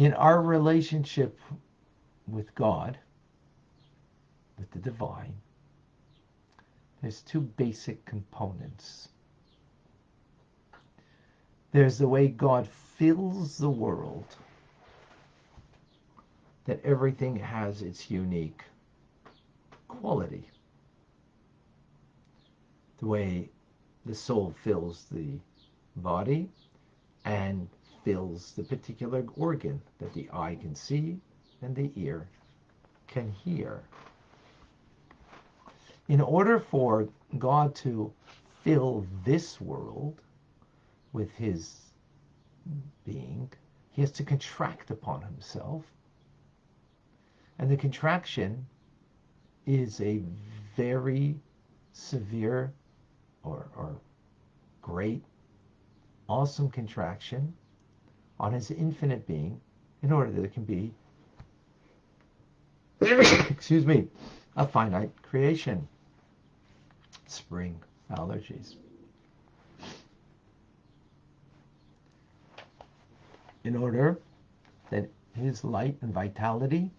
In our relationship with God, with the divine, there's two basic components. There's the way God fills the world, that everything has its unique quality. The way the soul fills the body and fills the particular organ that the eye can see and the ear can hear. In order for God to fill this world with his being, he has to contract upon himself. And the contraction is a very severe or great, awesome contraction on his infinite being in order that it can be, excuse me, a finite creation. Spring allergies. In order that his light and vitality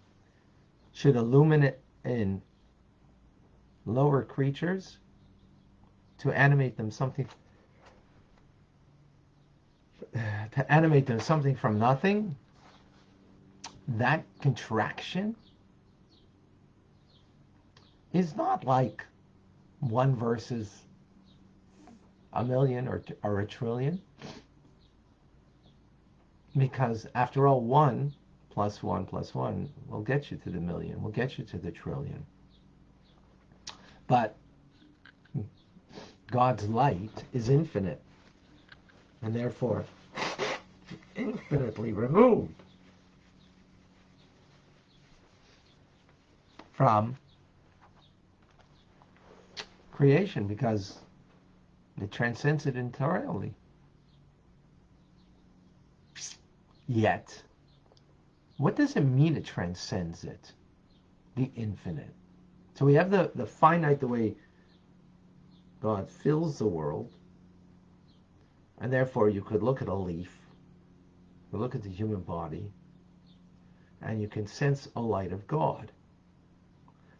should illuminate in lower creatures to animate them something from nothing, that contraction is not like one versus a million or a trillion, because after all, 1 plus 1 plus 1 will get you to the million, will get you to the trillion. But God's light is infinite, and therefore infinitely removed from creation, because it transcends it entirely. Yet, what does it mean it transcends it? The infinite. So we have the finite, the way God fills the world, and therefore you could look at a leaf, you look at the human body, and you can sense a light of God.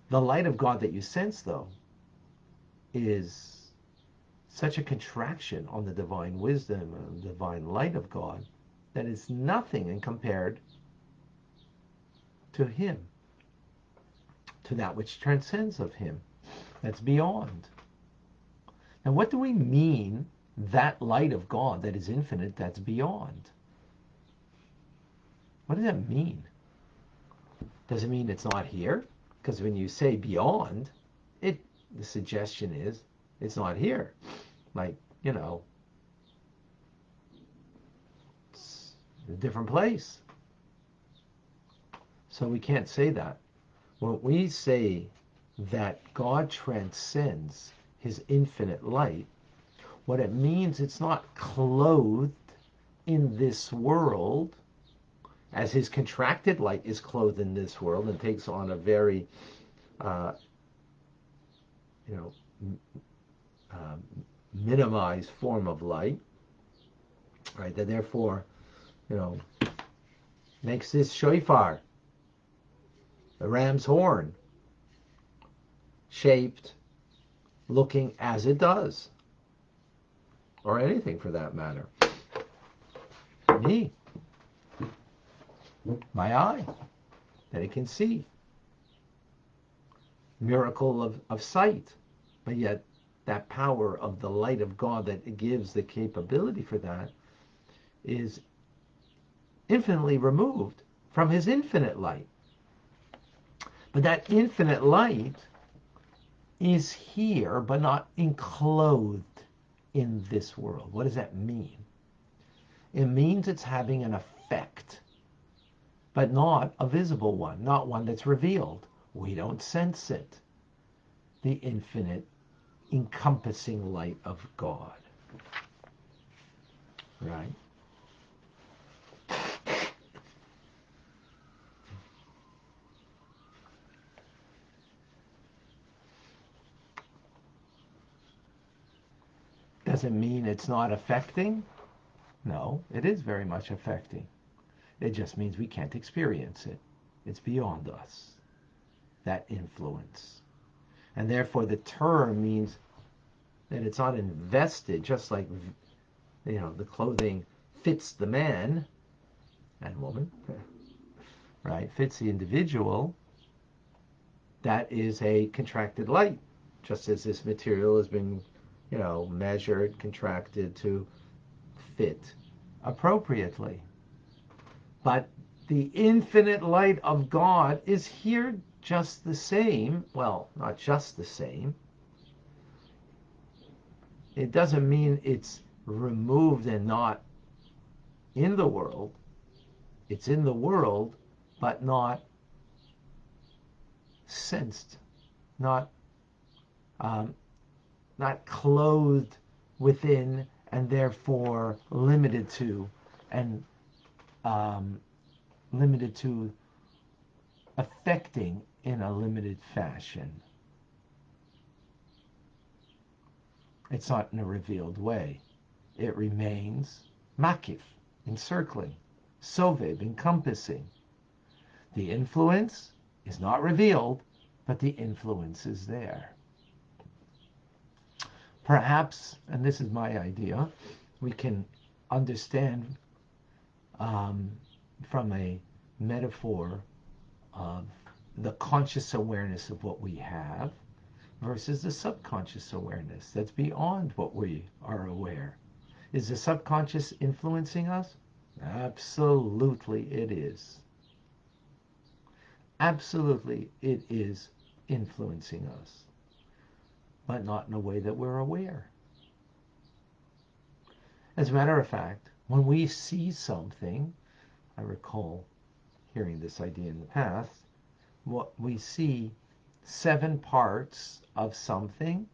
The light of God that you sense, though, is such a contraction on the divine wisdom and divine light of God that is nothing in compared to him, to that which transcends of him, that's beyond. Now, what do we mean, that light of God that is infinite, that's beyond? What does that mean? Does it mean it's not here? Because when you say beyond, the suggestion is it's not here. Like, it's a different place. So we can't say that. When we say that God transcends his infinite light, what it means, it's not clothed in this world as his contracted light is clothed in this world and takes on a very minimized form of light, right? That therefore, makes this shofar, the ram's horn, shaped, looking as it does, or anything for that matter. Me, my eye, that it can see. Miracle of sight, but yet that power of the light of God that gives the capability for that is infinitely removed from his infinite light. But that infinite light is here, but not enclosed in this world. What does that mean? It means it's having an effect, but not a visible one, not one that's revealed. We don't sense it. The infinite, encompassing light of God. Right? Does it mean it's not affecting? No, it is very much affecting. It just means we can't experience it. It's beyond us, that influence. And therefore the term means that it's not invested, just like, the clothing fits the man and woman, right? Fits the individual. That is a contracted light, just as this material has been, measured, contracted to fit appropriately. But the infinite light of God is here just the same. Well, not just the same. It doesn't mean it's removed and not in the world. It's in the world, but not sensed, not not clothed within, and therefore limited to, and limited to affecting in a limited fashion. It's not in a revealed way. It remains makif, encircling, sovev, encompassing. The influence is not revealed, but the influence is there. Perhaps, and this is my idea, we can understand from a metaphor of the conscious awareness of what we have versus the subconscious awareness that's beyond what we are aware. Is the subconscious influencing us? Absolutely it is. Absolutely it is influencing us, but not in a way that we're aware. As a matter of fact, when we see something, I recall hearing this idea in the past, what we see 7 parts of something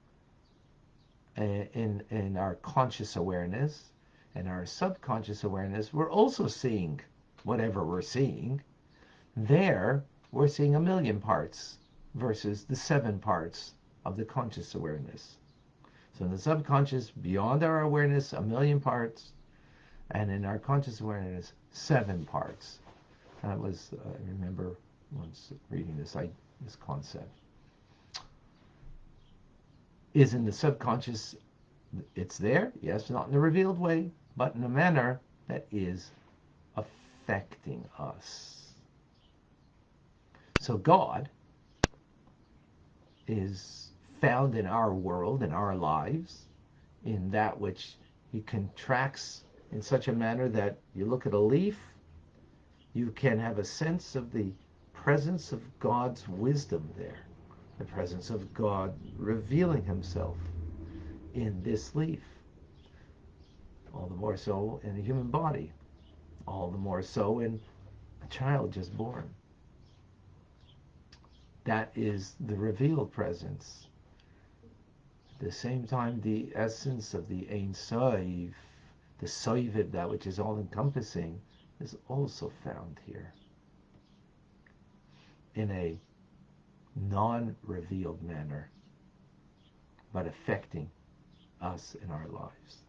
in our conscious awareness and our subconscious awareness, we're also seeing whatever we're seeing. There, we're seeing 1,000,000 parts versus the 7 parts of the conscious awareness. So in the subconscious, beyond our awareness, 1,000,000 parts, and in our conscious awareness, 7 parts. I remember once reading this concept. Is in the subconscious, it's there, yes, not in a revealed way, but in a manner that is affecting us. So God is found in our world, in our lives, in that which he contracts in such a manner that you look at a leaf, you can have a sense of the presence of God's wisdom there, the presence of God revealing himself in this leaf. All the more so in a human body, all the more so in a child just born. That is the revealed presence. At the same time, the essence of the Ein Sof, the Soiviv, that which is all-encompassing, is also found here in a non-revealed manner, but affecting us in our lives.